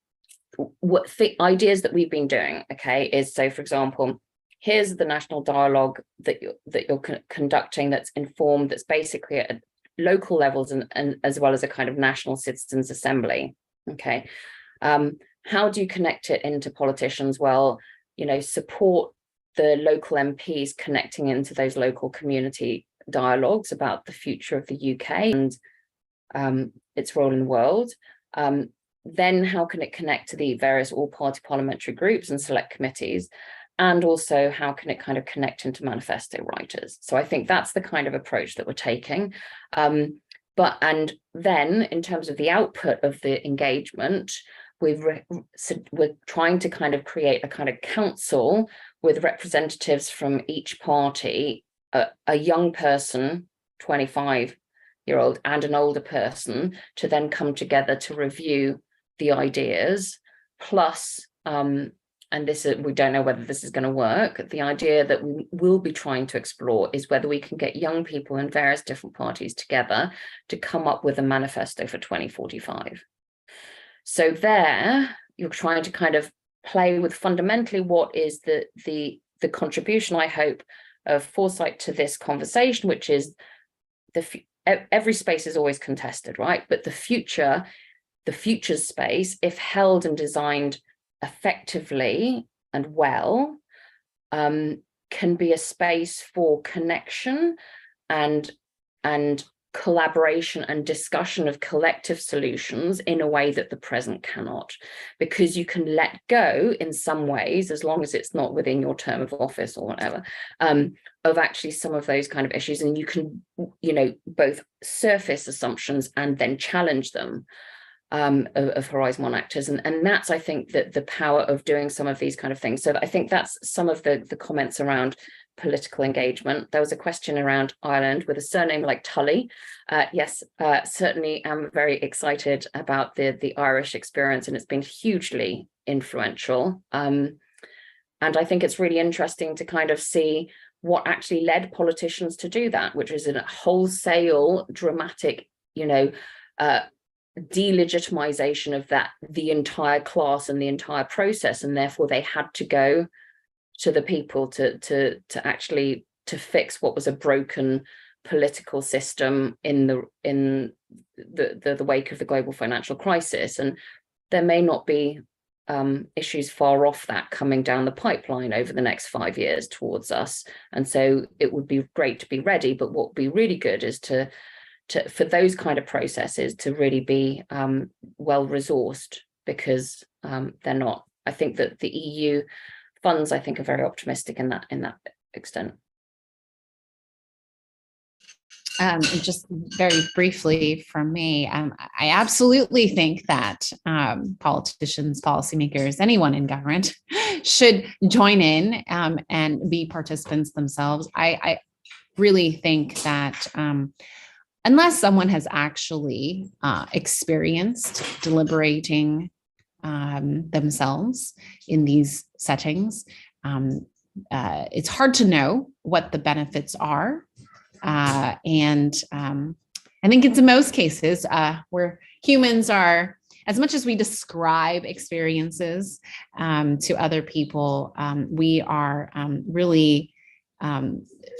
what the ideas that we've been doing, is, so for example, here's the national dialogue that you're conducting that's informed, that's basically at local levels and as well as a kind of national citizens assembly. How do you connect it into politicians? Well, support the local MPs connecting into those local community dialogues about the future of the UK and its role in the world. Then how can it connect to the various all-party parliamentary groups and select committees? And also, how can it kind of connect into manifesto writers? So I think that's the kind of approach that we're taking. And then in terms of the output of the engagement, we're trying to kind of create a kind of council with representatives from each party, a young person, 25-year-old, and an older person, to then come together to review the ideas, plus and this is, we don't know whether this is going to work. The idea that we will be trying to explore is whether we can get young people in various different parties together to come up with a manifesto for 2045. So there, you're trying to kind of play with fundamentally what is the contribution, I hope, of foresight to this conversation, which is every space is always contested, right? But the future space, if held and designed effectively and well, can be a space for connection and collaboration and discussion of collective solutions in a way that the present cannot, because you can let go in some ways, as long as it's not within your term of office or whatever, of actually some of those kind of issues, and you can both surface assumptions and then challenge them. Of Horizon 1 actors, and that's, I think, that the power of doing some of these kind of things. So I think that's some of the comments around political engagement. There was a question around Ireland with a surname like Tully. Yes, certainly am very excited about the Irish experience, and it's been hugely influential. And I think it's really interesting to kind of see what actually led politicians to do that, which is a wholesale, dramatic, delegitimization of the entire class and the entire process, and therefore they had to go to the people to actually fix what was a broken political system in the wake of the global financial crisis. And there may not be issues far off that coming down the pipeline over the next 5 years towards us, and so it would be great to be ready. But what would be really good is for those kind of processes to really be well resourced, because they're not. I think that the EU funds, I think, are very optimistic in that extent. Just very briefly from me, I absolutely think that politicians, policymakers, anyone in government should join in and be participants themselves. I really think that unless someone has actually experienced deliberating themselves in these settings, it's hard to know what the benefits are. And I think it's in most cases where humans are, as much as we describe experiences to other people, we are really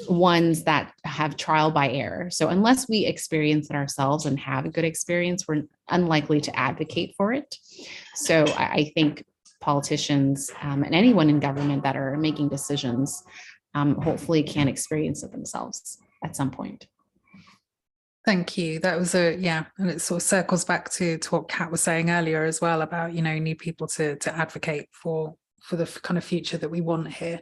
ones that have trial by error. So unless we experience it ourselves and have a good experience, we're unlikely to advocate for it. So I think politicians and anyone in government that are making decisions hopefully can experience it themselves at some point. Thank you. That was and it sort of circles back to what Kat was saying earlier as well about, you need people to advocate for the kind of future that we want here.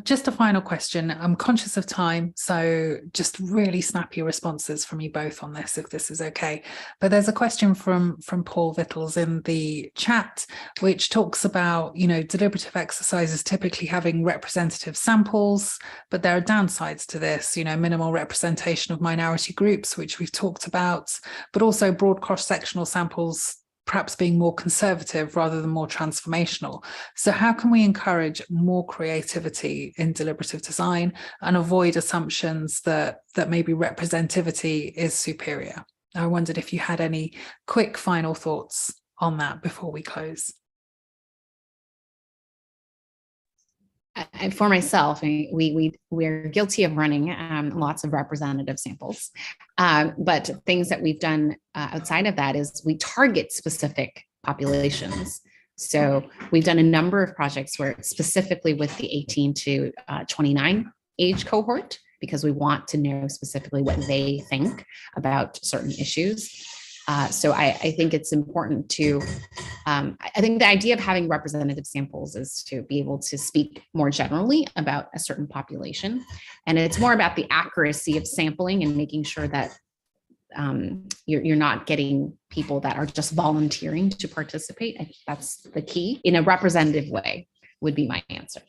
Just a final question. I'm conscious of time, so just really snappy responses from you both on this, if this is okay. But there's a question from Paul Vittles in the chat, which talks about, deliberative exercises typically having representative samples, but there are downsides to this, minimal representation of minority groups, which we've talked about, but also broad cross-sectional samples perhaps being more conservative rather than more transformational. So how can we encourage more creativity in deliberative design and avoid assumptions that maybe representativity is superior? I wondered if you had any quick final thoughts on that before we close. For myself, we're guilty of running lots of representative samples, but things that we've done outside of that is we target specific populations. So we've done a number of projects where specifically with the 18 to 29 age cohort, because we want to know specifically what they think about certain issues. So I think it's important to, I think the idea of having representative samples is to be able to speak more generally about a certain population. And it's more about the accuracy of sampling and making sure that you're not getting people that are just volunteering to participate. I think that's the key in a representative way would be my answer.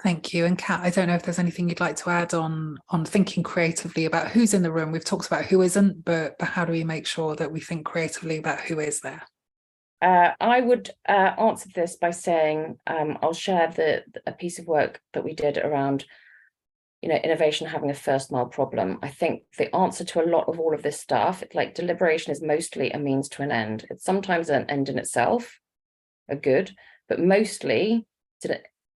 Thank you. And Kat, I don't know if there's anything you'd like to add on thinking creatively about who's in the room. We've talked about who isn't, but how do we make sure that we think creatively about who is there? I would answer this by saying I'll share a piece of work that we did around innovation having a first mile problem. I think the answer to a lot of all of this stuff, like deliberation, is mostly a means to an end. It's sometimes an end in itself, a good, but mostly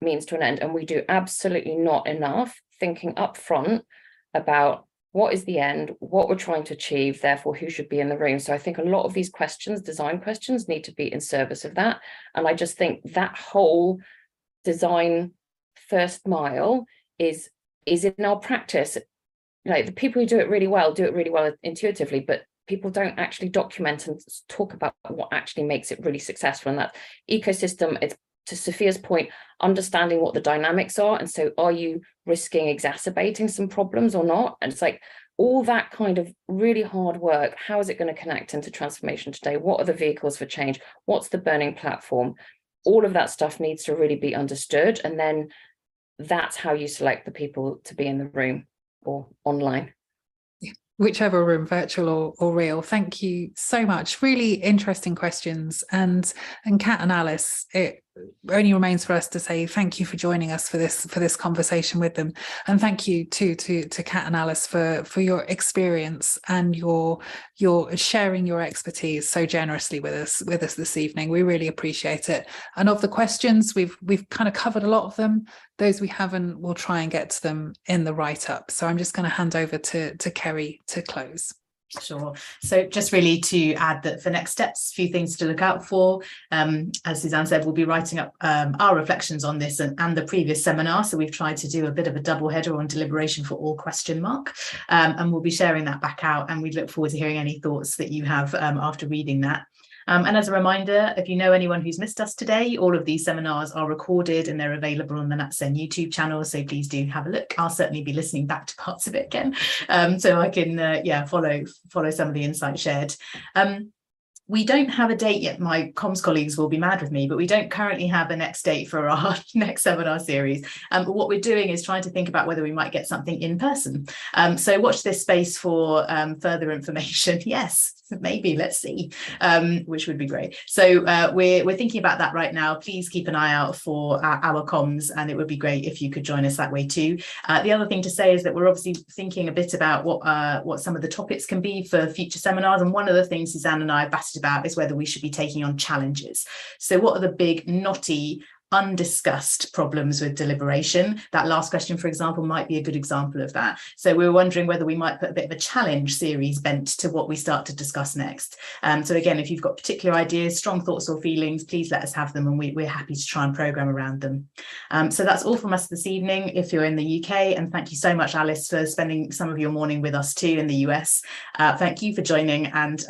means to an end. And we do absolutely not enough thinking up front about what is the end, what we're trying to achieve, therefore who should be in the room. So I think a lot of these questions, design questions, need to be in service of that. And I just think that whole design first mile is in our practice. The people who do it really well intuitively, but people don't actually document and talk about what actually makes it really successful. And that ecosystem, it's, to Sophia's point, understanding what the dynamics are. And so are you risking exacerbating some problems or not? And it's like all that kind of really hard work. How is it going to connect into transformation today? What are the vehicles for change? What's the burning platform? All of that stuff needs to really be understood. And then that's how you select the people to be in the room or online. Whichever room, virtual or real. Thank you so much. Really interesting questions. And Kat and Alice, it only remains for us to say thank you for joining us for this conversation with them, and thank you to Kat and Alice for your experience and your sharing your expertise so generously with us this evening. We really appreciate it. And of the questions, we've kind of covered a lot of them. Those we haven't, we'll try and get to them in the write-up. So I'm just going to hand over to Ceri to close. Sure. So just really to add that for next steps, a few things to look out for. As Suzanne said, we'll be writing up our reflections on this and the previous seminar. So we've tried to do a bit of a double header on deliberation for all ? And we'll be sharing that back out, and we look forward to hearing any thoughts that you have after reading that. And as a reminder, if you know anyone who's missed us today, all of these seminars are recorded and they're available on the NatSen YouTube channel. So please do have a look. I'll certainly be listening back to parts of it again, so I can follow some of the insights shared. We don't have a date yet. My comms colleagues will be mad with me, but we don't currently have a next date for our next seminar series. But what we're doing is trying to think about whether we might get something in person. So watch this space for further information. Yes, maybe, let's see, which would be great. So we're thinking about that right now. Please keep an eye out for our comms, and it would be great if you could join us that way too. The other thing to say is that we're obviously thinking a bit about what some of the topics can be for future seminars. And one of the things Suzanne and I have batted about is whether we should be taking on challenges. So what are the big, knotty, undiscussed problems with deliberation? That last question, for example, might be a good example of that. So we were wondering whether we might put a bit of a challenge series bent to what we start to discuss next. So again, if you've got particular ideas, strong thoughts or feelings, please let us have them, and we're happy to try and program around them. So that's all from us this evening if you're in the UK, and thank you so much, Alice, for spending some of your morning with us too in the US. Thank you for joining, and